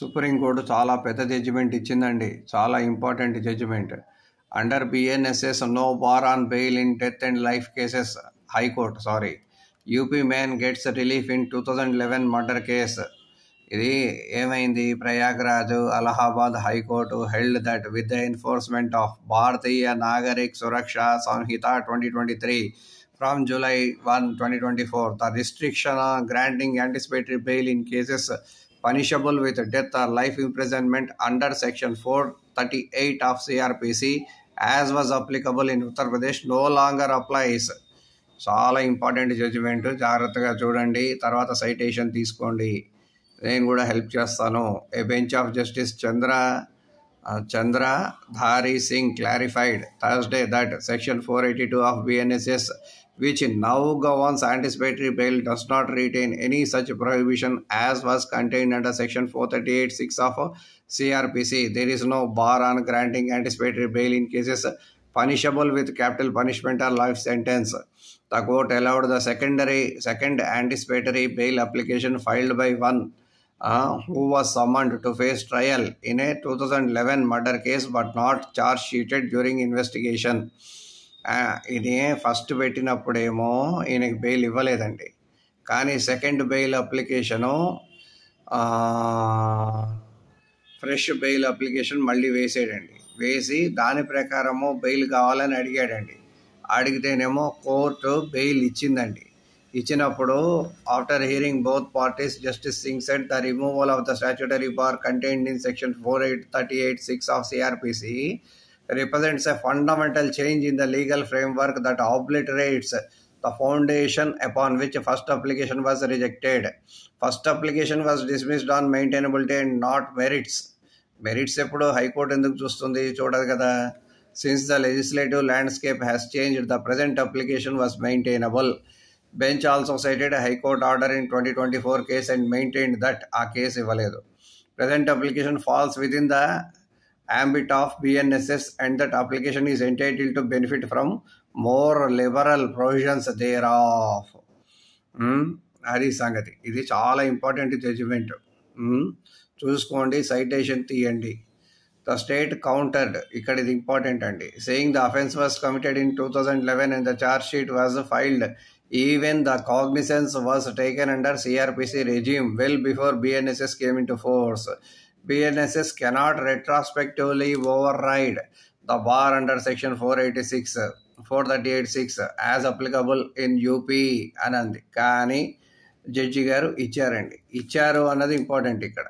Supreme court చాలా పెద్ద judgement ఇచ్చిందండి. చాలా important judgement. Under BNSS no bar on bail in death and life cases. High court UP man gets relief in 2011 murder case. ఇది ఏమైంది? Prayagraj Allahabad high court held that with the enforcement of Bharatiya Nagarik Suraksha Samhita 2023 from July 1, 2024, the restriction on granting anticipatory bail in cases punishable with death or life imprisonment under section 438 of CRPC as was applicable in Uttar Pradesh no longer applies. చాలా important judgement, జాగ్రత్తగా చూడండి, తర్వాత citation తీసుకోండి, నేను కూడా help చేస్తాను. A bench of justice Chandra Dhari Singh clarified Thursday that section 482 of BNSS, which now governs anticipatory bail, does not retain any such prohibition as was contained under section 438(6) of CRPC. There is no bar on granting anticipatory bail in cases punishable with capital punishment or life sentence. The court allowed the second anticipatory bail application filed by one who was summoned to face trial in a 2011 murder case but not charge sheeted during investigation. ఇది first పెట్టినప్పుడేమో ఈయనకి bail ఇవ్వలేదండి, కానీ second bail application fresh bail application మళ్ళీ వేసి దాని ప్రకారము bail కావాలని అడిగాడండి. అడిగితేనేమో court bail ఇచ్చిందండి. ఇచ్చినప్పుడు after hearing both parties, justice Singh said the removal of the statutory bar contained in section 438(6) of CrPC represents a fundamental change in the legal framework that obliterates the foundation upon which first application was rejected. First application was dismissed on maintainability and not merits. Merits ఎప్పుడు high court ఎందుకు చూస్తుంది? చూడదు కదా. Since the legislative landscape has changed, the present application was maintainable. Bench also cited a High Court order in 2024 case and maintained that ఆ case ఇవ్వలేదు. Present application falls within the ambit of BNSS and that application is entitled to benefit from more liberal provisions thereof. అది సంగతి. ఇది చాలా important judgement, చూసుకోండి, citation తీయండి. The state countered, ఇక్కడ ఇది ఇంపార్టెంట్ అండి, saying the offence was committed in 2011 and the charge sheet was filed even the cognizance was taken under CRPC regime well before BNSS came into force. BNSS cannot retrospectively override the bar under section 438(6) as applicable in UP అనంది. కానీ judge గారు ఇచ్చారు అన్నది important ఇక్కడ.